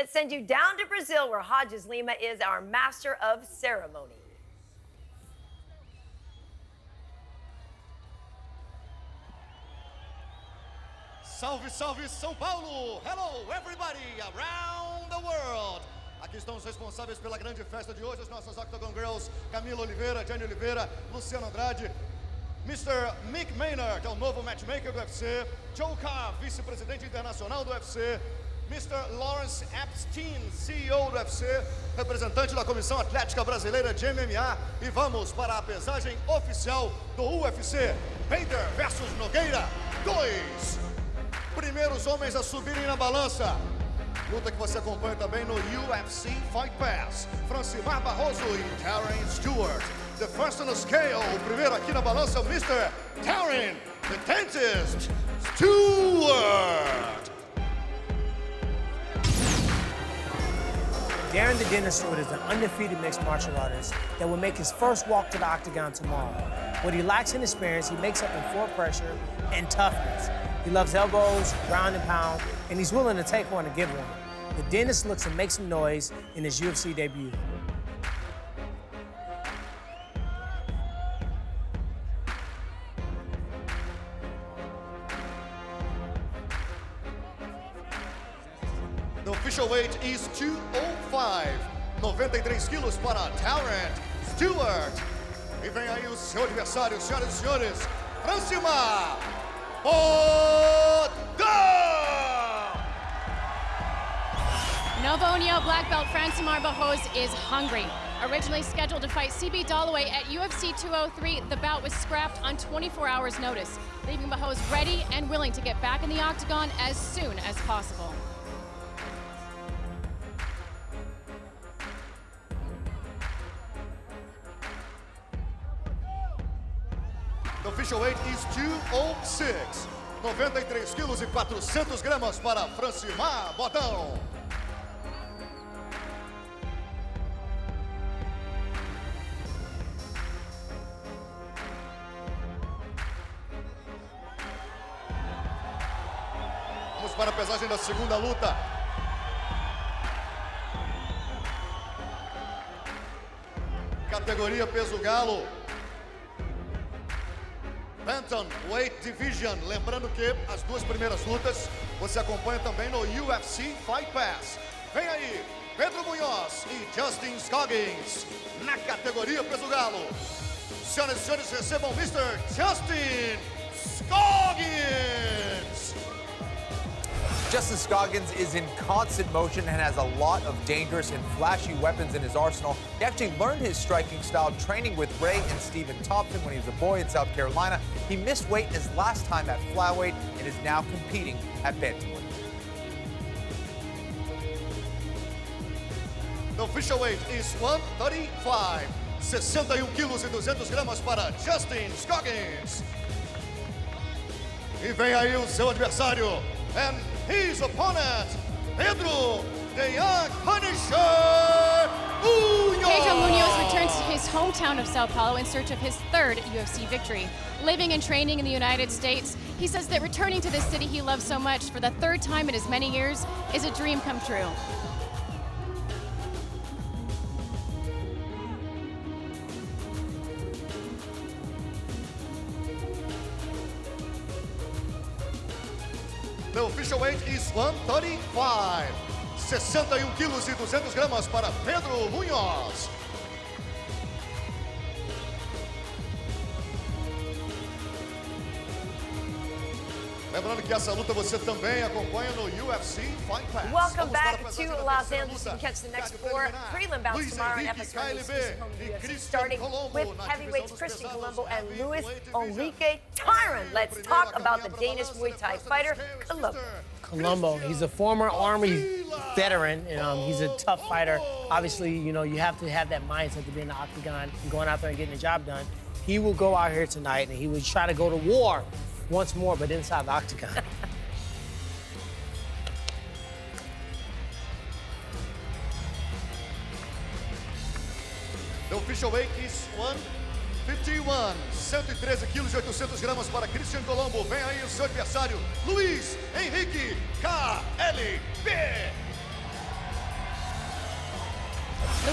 Let's send you down to Brazil, where Hodges Lima is our master of ceremony. Salve, salve, São Paulo! Hello, everybody around the world! Aqui estão os responsáveis pela grande festa de hoje, as nossas Octagon Girls, Camila Oliveira, Jenny Oliveira, Luciano Andrade, Mr. Mick Maynard, é o novo matchmaker do UFC, Jotko, vice-presidente internacional do UFC, Mr. Lawrence Epstein, CEO do UFC, representante da Comissão Atlética Brasileira de MMA, e vamos para a pesagem oficial do UFC, Bader versus Nogueira 2. Primeiros homens a subirem na balança. Luta que você acompanha também no UFC Fight Pass. Francimar Barroso e Taryn Stewart. The first on the scale. O primeiro aqui na balança é o Mr. Taryn, the dentist, Stewart. Darren the Dentist Stewart is an undefeated mixed martial artist that will make his first walk to the octagon tomorrow. What he lacks in experience, he makes up in floor pressure and toughness. He loves elbows, ground and pound, and he's willing to take one to give one. The dentist looks to make some noise in his UFC debut. The official weight is 205, 93 quilos para Taryn Stewart. E vem aí o seu adversário, senhoras e senhores, Francimar Barroso! Novo black belt Francimar Barroso is hungry. Originally scheduled to fight CB Dollaway at UFC 203, the bout was scrapped on 24 hours notice, leaving Barroso ready and willing to get back in the octagon as soon as possible. The official weight is 206, 93 quilos e 400 gramas para Francimar Bodão. Vamos para a pesagem da segunda luta. Categoria peso galo. Bantamweight Division. Lembrando que as duas primeiras lutas você acompanha também no UFC Fight Pass. Vem aí, Pedro Munhoz e Justin Scoggins na categoria peso galo. Senhoras e senhores, recebam Mr. Justin Scoggins. Justin Scoggins is in constant motion and has a lot of dangerous and flashy weapons in his arsenal. He actually learned his striking style training with Ray and Stephen Thompson when he was a boy in South Carolina. He missed weight in his last time at flyweight and is now competing at bantamweight. The official weight is 135, 61 quilos e 200 gramas para Justin Scoggins. E vem aí o seu adversário. And his opponent, Pedro the Young Punisher Munhoz. Pedro Munhoz returns to his hometown of Sao Paulo in search of his third UFC victory. Living and training in the United States, he says that returning to this city he loves so much for the third time in as many years is a dream come true. The official weight is 135, 61 quilos e 200 gramas para Pedro Munhoz. Lembrando que essa luta você também acompanha no UFC Fight Pass. Welcome back to Los Angeles. You can catch the next four prelim bouts tomorrow on FS1 exclusive home UFC, starting with heavyweights Christian Colombo and Luis Enrique Tyron. Let's talk about the Danish Muay Thai fighter, Colombo. Colombo, he's a former Army veteran, and he's a tough fighter. Obviously, you know, you have to have that mindset to be in the octagon and going out there and getting the job done. He will go out here tonight, and he will try to go to war once more, but inside the octagon. The official weight is 151, 113 quilos e 800 gramas para Christian Colombo. Vem aí o seu adversário, Luis Henrique KLB.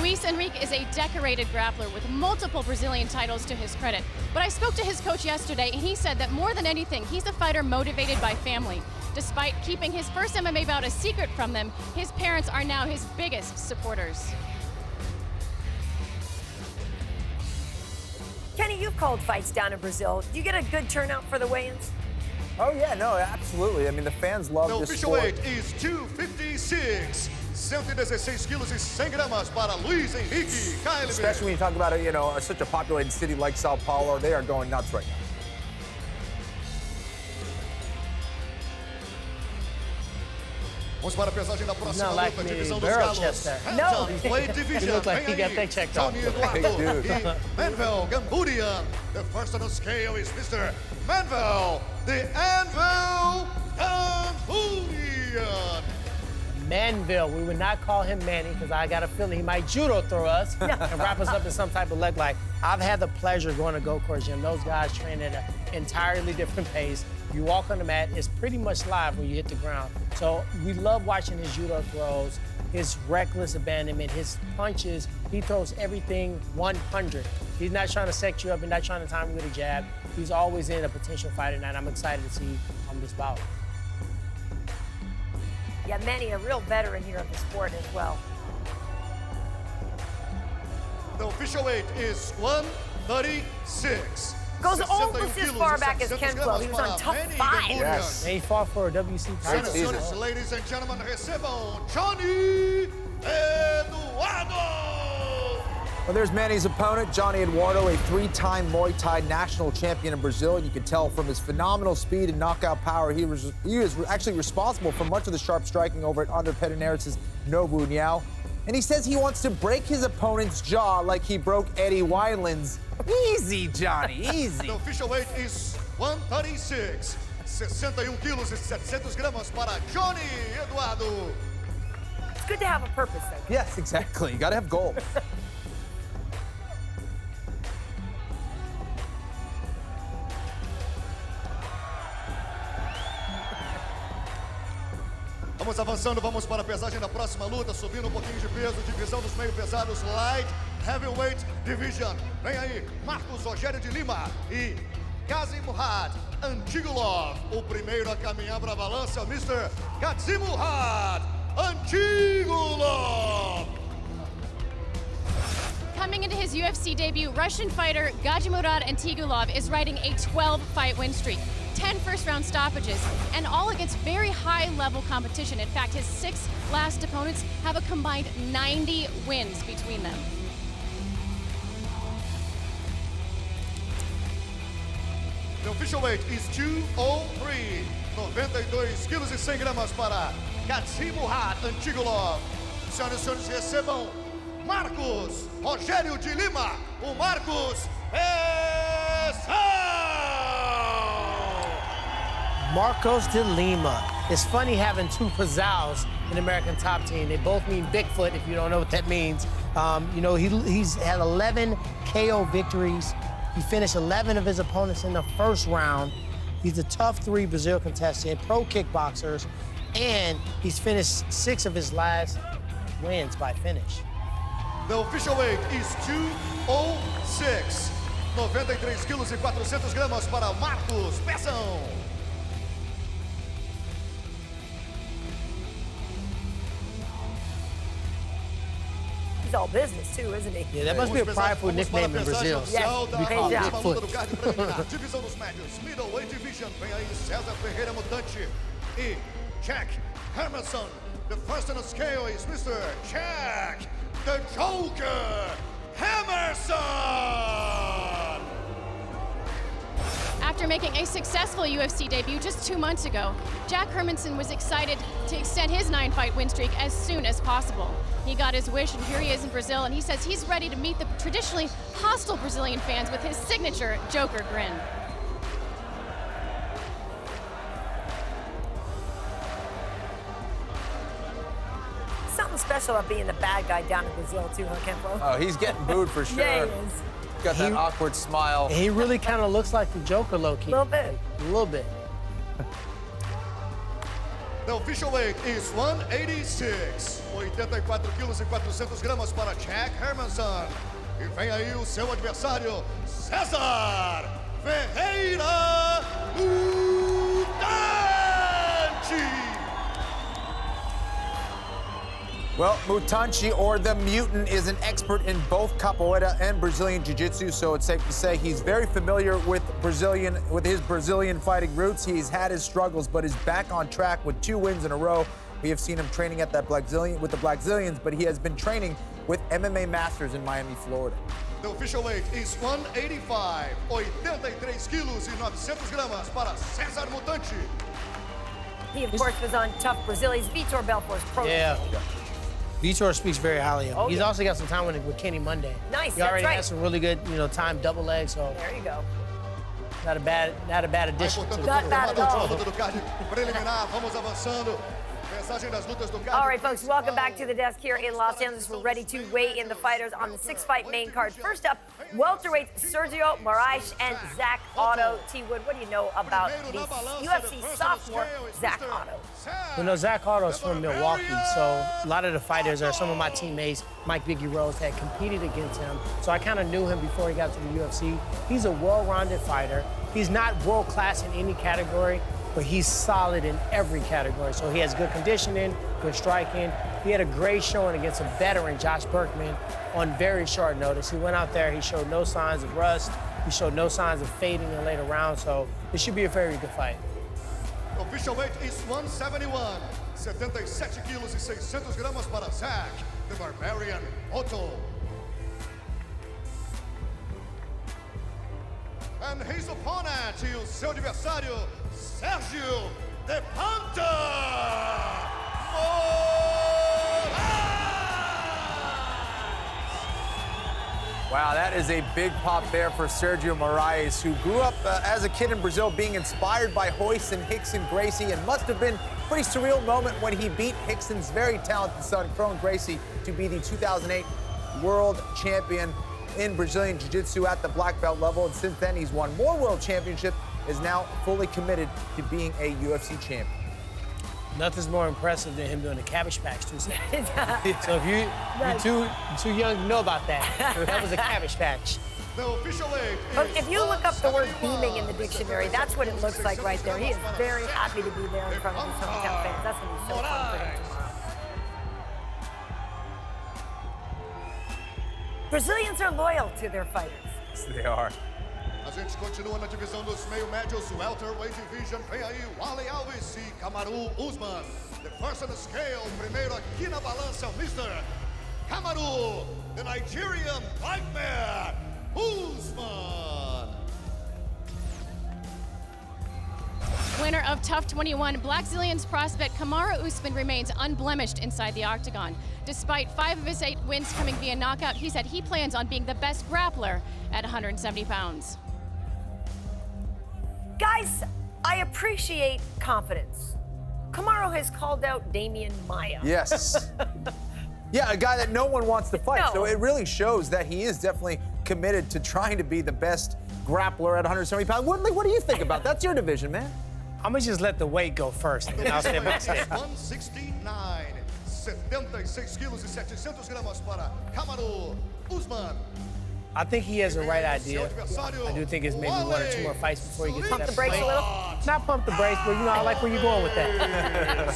Luis Henrique is a decorated grappler with multiple Brazilian titles to his credit. But I spoke to his coach yesterday, and he said that more than anything, he's a fighter motivated by family. Despite keeping his first MMA bout a secret from them, his parents are now his biggest supporters. Kenny, you've called fights down in Brazil. Do you get a good turnout for the weigh-ins? Oh, yeah, no, absolutely. I mean, the fans love The this official sport. weight is 256. 116 quilos e 100 gramas para Luis Henrique Caile. Especially when you talk about it, you know, such a populated city like Sao Paulo, they are going nuts right now. Vamos para a pesagem da próxima Not like luta, me, divisão dos barrel galos. chest there. No. Weight division. He looked like Vem he got aí, that checked out. Johnny Eduardo Dude. e Manvel Gamburian. The first on the scale is Mr. Manvel, the Anvil Gamburian. Manvel, we would not call him Manny because I got a feeling he might judo throw us and wrap us up in some type of leg lock. I've had the pleasure of going to Go-Court Gym. Those guys train at an entirely different pace. You walk on the mat, it's pretty much live when you hit the ground. So we love watching his judo throws, his reckless abandonment, his punches. He throws everything 100. He's not trying to set you up, he's not trying to time you with a jab. He's always in a potential fight tonight. I'm excited to see this bout. Yeah, Manny, a real veteran here of the sport as well. The official weight is 136. Goes 61 almost as far back as 700 Ken Flo. He was on para Tough Manny 5. Gamburian. Yes. And he fought for a WC title. season. Senhoras, ladies and gentlemen, recebam Johnny Eduardo. Well, there's Manny's opponent, Johnny Eduardo, a three-time Muay Thai national champion in Brazil. You can tell from his phenomenal speed and knockout power, he is actually responsible for much of the sharp striking over at Andre Pederneiras' Novo União. And he says he wants to break his opponent's jaw like he broke Eddie Wineland's. Easy, Johnny, easy. The official weight is 136. 61 quilos e 700 gramas para Johnny Eduardo. It's good to have a purpose, though. Yes, exactly. You gotta have goals. Vamos avançando, vamos para a pesagem da próxima luta, subindo um pouquinho de peso, divisão dos meio pesados, Light Heavyweight Division. Vem aí, Marcos Rogério de Lima e Kazimurad Antigulov. O primeiro a caminhar para a balança é o Mr. Kazimurad Antigulov. Coming into his UFC debut, Russian fighter Gajimurad Antigulov is riding a 12-fight win streak, 10 first-round stoppages, and all against very high-level competition. In fact, his 6 last opponents have a combined 90 wins between them. The official weight is 203. 92 quilos e 100 gramas para Kazimurad Antigulov. Senhoras e senhores, recebam Marcos Rogério de Lima, o Marcos Pesão. Marcos de Lima. It's funny having two Pazals in the American top team. They both mean Bigfoot, if you don't know what that means. You know, he's had 11 KO victories. He finished 11 of his opponents in the first round. He's a tough 3 Brazil contestant, pro kickboxers, and he's finished 6 of his last wins by finish. The official weight is 206. 93 quilos e 400 gramas para Marcos Pesão. He's all business, too, isn't he? Yeah, that must be a prideful nickname in Brazil. Yes, Be called great job. Bigfoot. Divisão dos médios, middleweight division. Vem aí César Ferreira Mutante e Jack Hermansson. The first on the scale is Mr. Jack, the Joker, Hermansson. After making a successful UFC debut just 2 months ago, Jack Hermansson was excited to extend his 9-fight win streak as soon as possible. He got his wish, and here he is in Brazil, and he says he's ready to meet the traditionally hostile Brazilian fans with his signature Joker grin. Something special about being the bad guy down in Brazil, too, huh, Ken Flo? Oh, he's getting booed for sure. Yeah, he is. Got that awkward smile. He really kind of looks like the Joker, low-key. A little bit. A little bit. The official weight is 186. 84 quilos e 400 gramas para Jack Hermansson. E vem aí o seu adversário, César Ferreira Mutante. Well, Mutante, or the Mutant, is an expert in both capoeira and Brazilian Jiu-Jitsu, so it's safe to say he's very familiar with his Brazilian fighting roots. He's had his struggles, but is back on track with 2 wins in a row. We have seen him training at with the Blackzilians, but he has been training with MMA Masters in Miami, Florida. The official weight is 185, 83 quilos e 900 gramas para César Mutante. He, of course, was on Tough Brazili's Vitor Belfort's pro. Yeah. Vitor speaks very highly of him. He's yeah. also got some time with Kenny Monday. Nice, He already that's right. has some really good, time double legs, so There you go. not a bad addition to the Not bad at all. Preliminar, vamos avançando. Mensagem das lutas do card. All right, folks, welcome back to the desk here in Los Angeles. We're ready to weigh in the fighters on the 6-fight main card. First up, welterweight Sergio, Moraes, and Zach Otto. T-Wood, what do you know about the UFC sophomore Zach Otto? Zach Otto's from Milwaukee, so a lot of the fighters are some of my teammates, Mike Biggie Rose, that competed against him. So I kind of knew him before he got to the UFC. He's a well-rounded fighter. He's not world-class in any category, but he's solid in every category. So he has good conditioning, good striking. He had a great showing against a veteran, Josh Berkman, on very short notice. He went out there, he showed no signs of rust, he showed no signs of fading in later rounds, so it should be a very good fight. Official weight is 171, 77 quilos e 600 gramas para Zach, the Barbarian Otto. And his opponent, e o seu adversário, Sergio de Panta Moraes. Wow, that is a big pop there for Sergio Moraes, who grew up as a kid in Brazil being inspired by Royce and Rickson Gracie, and must have been a pretty surreal moment when he beat Rickson's very talented son, Kron Gracie, to be the 2008 world champion in Brazilian Jiu-Jitsu at the black belt level. And since then, he's won more world championships, is now fully committed to being a UFC champion. Nothing's more impressive than him doing the Cabbage Patch 2 seconds. So if you're too young to know about that, that was a Cabbage Patch. The official weight But is if you look up the word 171. beaming in the dictionary, that's what it looks like right there. He is very happy to be there in front of his hometown fans. That's going to be so fun for him tomorrow. Brazilians are loyal to their fighters. Yes, they are. A gente continua na divisão dos meio-médios, welterweight division. Vem aí Wally Alves e Kamaru Usman. The first on the scale, primeiro aqui na balança, Mr. Kamaru, the Nigerian nightmare, Usman. Winner of Tough 21, Blackzilians prospect Kamaru Usman remains unblemished inside the octagon. Despite 5 of his 8 wins coming via knockout, he said he plans on being the best grappler at 170 pounds. Guys, I appreciate confidence. Kamaru has called out Damian Maia. Yes. Yeah, a guy that no one wants to fight. No. So it really shows that he is definitely committed to trying to be the best grappler at 170 pounds. Woodley, what do you think about that? That's your division, man. I'm gonna just let the weight go first, and then I'll say my step. 169, 76 quilos e 700 gramas para Kamaru Usman. I think he has the right idea. I do think it's maybe 1 or 2 more fights before he gets to Pump that the brakes point. a little. Not pump the brakes, but I like where you're going with that.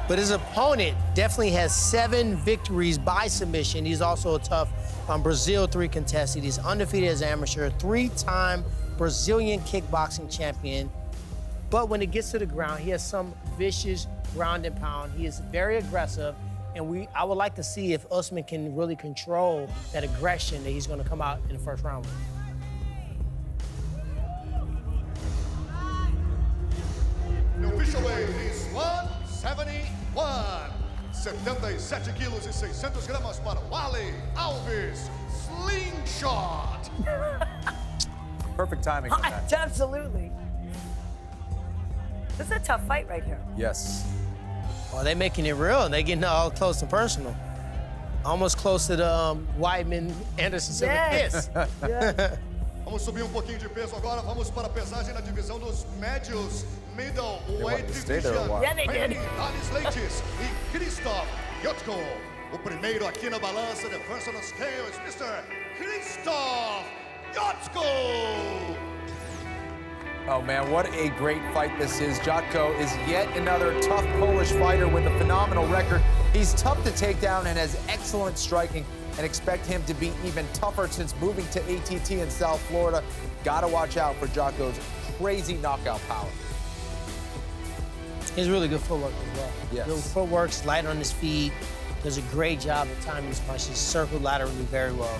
But his opponent definitely has 7 victories by submission. He's also a tough Brazil 3 contested. He's undefeated as amateur, 3-time Brazilian kickboxing champion. But when it gets to the ground, he has some vicious ground and pound. He is very aggressive. And I would like to see if Usman can really control that aggression that he's going to come out in the first round with. The official weight is 171, 77 quilos e 600 gramas para Wally Alves, slingshot. Perfect timing on that. Absolutely. This is a tough fight right here. Yes. Well, they're making it real. They're getting all close and personal. Almost close to the Weidman Anderson Silva kiss. Yeah. Vamos subir pouquinho de peso agora. Vamos para a pesagem na divisão dos médios, middleweight division. Yeah, they did. Leites e Christoph Jotko. O primeiro aqui na balança, the first on the scale is Mr. Christoph Jotko. Oh man, what a great fight this is. Jotko is yet another tough Polish fighter with a phenomenal record. He's tough to take down and has excellent striking, and expect him to be even tougher since moving to ATT in South Florida. Gotta watch out for Jotko's crazy knockout power. He's really good footwork as well. Yes. Good footwork's light on his feet. Does a great job at timing his punches. Circled laterally very well.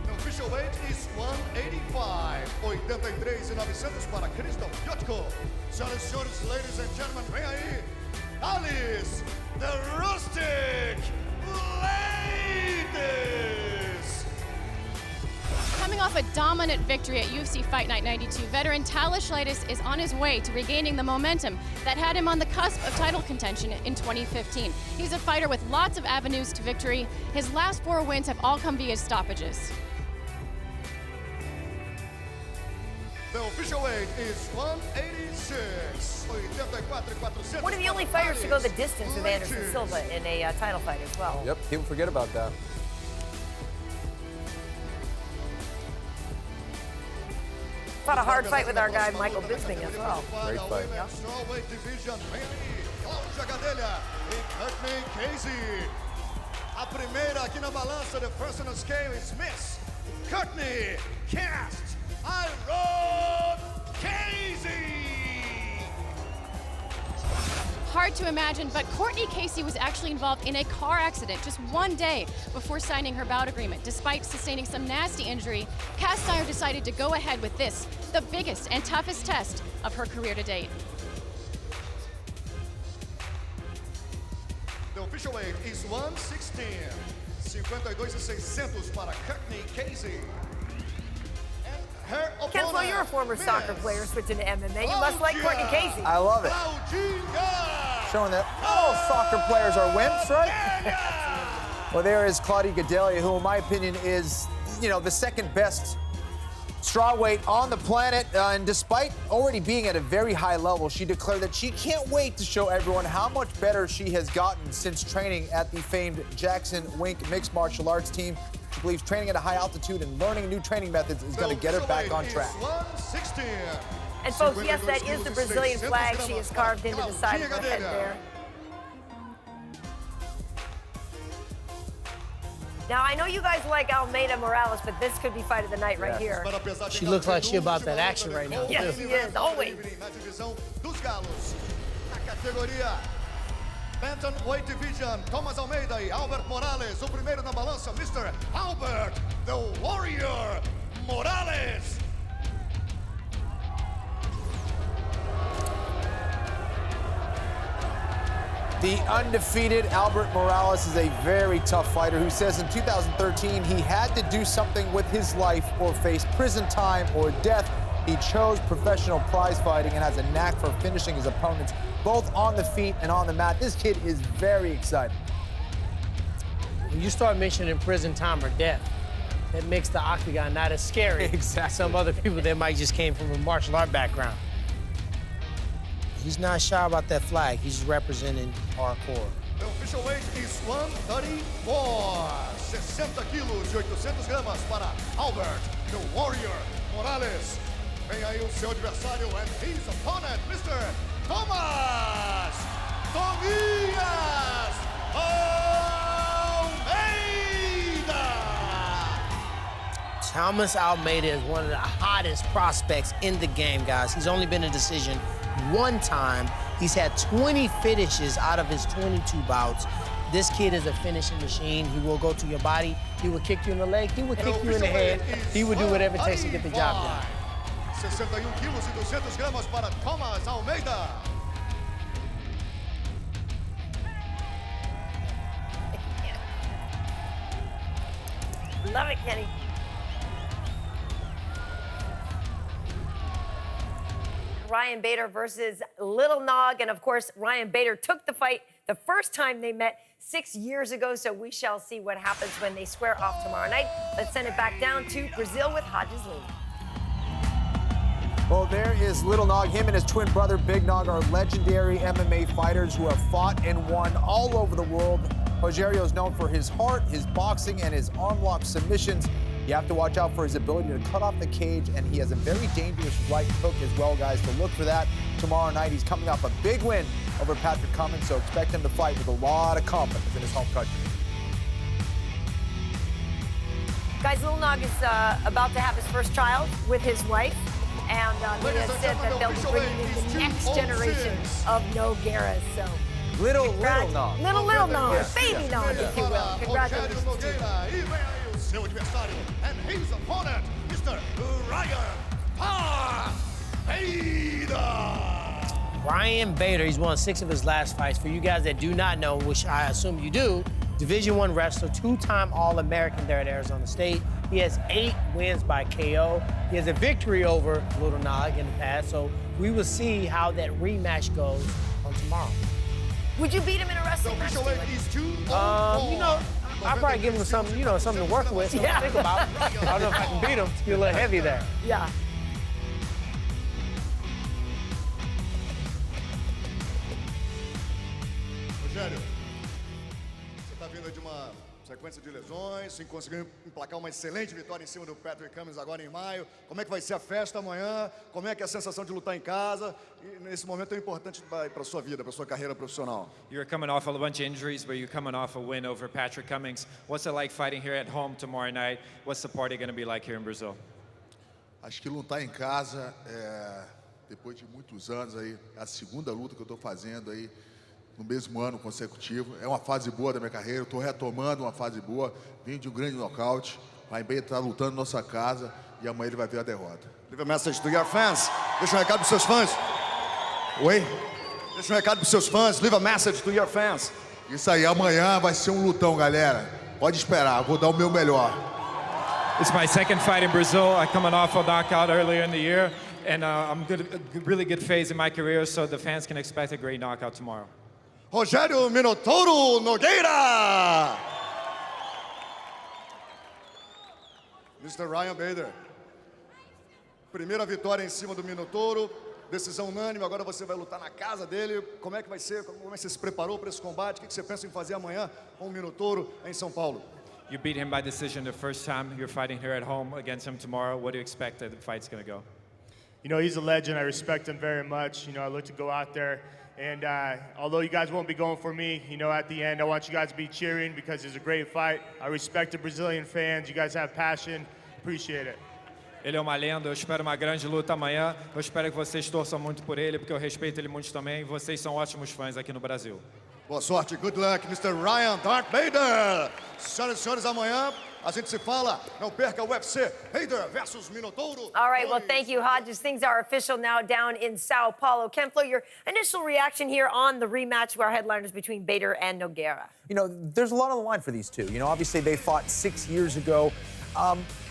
The official weight is 185. 83,900 para Christoph Jotko. Senhoras e senhores, ladies and gentlemen, vem aí, Alves, the rustic Leites. Coming off a dominant victory at UFC Fight Night 92, veteran Leites is on his way to regaining the momentum that had him on the cusp of title contention in 2015. He's a fighter with lots of avenues to victory. His last 4 wins have all come via stoppages. The official weight is 186. One of the only fighters to go the distance with Anderson Silva in a title fight as well. Yep, people forget about that. Fought a hard fight with our guy Michael Bisping as well. Great fight. Strawweight division, vem aí, Gadelha e Courtney Casey. A primeira aqui na balança, the first on the scale is Miss Courtney Cast Iron Casey. Hard to imagine, but Courtney Casey was actually involved in a car accident just 1 day before signing her bout agreement. Despite sustaining some nasty injury, Cast Iron decided to go ahead with this, the biggest and toughest test of her career to date. The official weight is 116. 52,600 para Courtney Casey. Her Ken Flo, you're a former soccer player switching to MMA. You must like Courtney Casey. I love it. Showing that all soccer players are wimps, right? Well, there is Claudia Gadelha, who in my opinion is, the second best strawweight on the planet. And despite already being at a very high level, she declared that she can't wait to show everyone how much better she has gotten since training at the famed Jackson Wink mixed martial arts team. She believes training at a high altitude and learning new training methods is going to get her back on track. 116. And folks, yes, that is the Brazilian flag she has carved into the side of her head there. Now, I know you guys like Almeida Moraes, but this could be fight of the night right here. She looks like she about that action right now. Yes, she is, always. Bantamweight division, Thomas Almeida e Albert Moraes. O primeiro na balança, Mr. Albert, the Warrior Moraes. The undefeated Albert Moraes is a very tough fighter who says in 2013 he had to do something with his life or face prison time or death. He chose professional prize fighting and has a knack for finishing his opponents both on the feet and on the mat. This kid is very exciting. When you start mentioning prison time or death, that makes the octagon not as scary Exactly. as some other people that might just came from a martial art background. He's not shy about that flag. He's representing hardcore. The official weight is 134. 60 quilos e 800 gramas para Albert, the Warrior Moraes. Vem aí o seu adversário and his opponent, Mr. Thomas Tomias Almeida. Thomas Almeida is one of the hottest prospects in the game, guys. He's only been in decision 1 time. He's had 20 finishes out of his 22 bouts. This kid is a finishing machine. He will go to your body. He will kick you in the leg. He will kick you in the head. He will do whatever it takes to get the job done. 61 quilos e 200 gramas para Thomas Almeida. Love it, Kenny. Ryan Bader versus Little Nog, and of course, Ryan Bader took the fight the first time they met 6 years ago, so we shall see what happens when they square off tomorrow night. Let's send it back down to Brazil with Hodges Lima. Well, there is Little Nog. Him and his twin brother, Big Nog, are legendary MMA fighters who have fought and won all over the world. Rogerio is known for his heart, his boxing, and his arm lock submissions. You have to watch out for his ability to cut off the cage, and he has a very dangerous right hook as well, guys. So look for that tomorrow night. He's coming off a big win over Patrick Cummins, so expect him to fight with a lot of confidence in his home country. Guys, Little Nog is about to have his first child with his wife, and he has said that they'll be bringing in the next generation of Nogueira. So Little Nog. Little Nog, baby Nog, if you will. Congratulations to you. Seu adversário, and his opponent, Mr. Ryan Bader, he's won 6 of his last fights. For you guys that do not know, which I assume you do, Division I wrestler, 2-time All-American there at Arizona State. He has 8 wins by KO. He has a victory over Little Nog in the past, so we will see how that rematch goes on tomorrow. Would you beat him in a wrestling match? You know, I'll probably give him some, something to work with, something to think about. I don't know if I can beat him. He's a little heavy there. Yeah. Rogério, você está vindo de uma sequência de lesões, sim, conseguiu emplacar uma excelente vitória em cima do Patrick Cummins agora em maio. Como é que vai ser a festa amanhã? Como é que é a sensação de lutar em casa? E nesse momento tão importante para a sua vida, para a sua carreira profissional. You're coming off a bunch of injuries, but you're coming off a win over Patrick Cummins. What's it like fighting here at home tomorrow night? What's the party going to be like here in Brazil? Acho que lutar em casa, depois de muitos anos aí, é a segunda luta que eu estou fazendo aí no mesmo ano consecutivo. É uma fase boa da minha carreira, eu estou retomando uma fase boa, vim de um grande nocaute. O Almeida está lutando na nossa casa e amanhã ele vai ver a derrota. Leave a message to your fans. Deixa um recado para os seus fãs. Oi? Deixa um recado para os seus fãs. Leave a message to your fans. Isso aí, amanhã vai ser um lutão, galera. Pode esperar, vou dar o meu melhor. It's my second fight in Brazil. I'm coming off a knockout earlier in the year, and I'm a really good phase in my career, so the fans can expect a great knockout tomorrow. Rogério Minotouro Nogueira. Mr. Ryan Bader. Primeira vitória em cima do Minotouro. Decisão unânime, agora você vai lutar na casa dele. Como é que vai ser? Como é que você se preparou para esse combate? O que você pensa em fazer amanhã com o Minotouro em São Paulo? You beat him by decision the first time. You're fighting here at home against him tomorrow. What do you expect that the fight's going to go? You know, he's a legend. I respect him very much. You know, I look to go out there. And although you guys won't be going for me, you know, at the end, I want you guys to be cheering because it's a great fight. I respect the Brazilian fans. You guys have passion. Appreciate it. Ele é uma lenda, eu espero uma grande luta amanhã. Eu espero que vocês torçam muito por ele, porque eu respeito ele muito também. Vocês são ótimos fãs aqui no Brasil. Boa sorte, good luck, Mr. Ryan Darth Bader. Senhoras e senhores, amanhã a gente se fala. Não perca o UFC Bader versus Minotouro. All right, well, thank you, Hodges. Things are official now down in Sao Paulo. Ken Flo, your initial reaction here on the rematch where headliners between Bader and Nogueira. You know, there's a lot on the line for these two. You know, obviously they fought 6 years ago.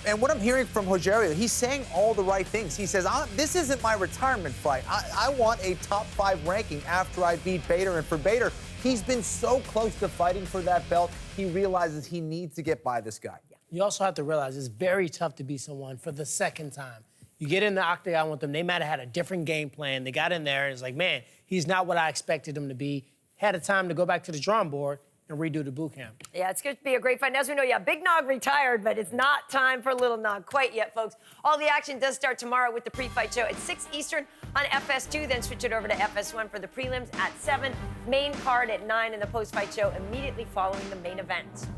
And what I'm hearing from Rogerio, he's saying all the right things. He says, this isn't my retirement fight. I want a top 5 ranking after I beat Bader. And for Bader, he's been so close to fighting for that belt, he realizes he needs to get by this guy. You also have to realize it's very tough to beat someone for the second time. You get in the octagon with them, they might have had a different game plan. They got in there, and it's like, man, he's not what I expected him to be. Had a time to go back to the drawing board and redo the boot camp. Yeah, it's going to be a great fight. And as we know, yeah, Big Nog retired, but it's not time for Little Nog quite yet, folks. All the action does start tomorrow with the pre-fight show at 6 Eastern on FS2, then switch it over to FS1 for the prelims at 7, main card at 9, and the post-fight show immediately following the main event.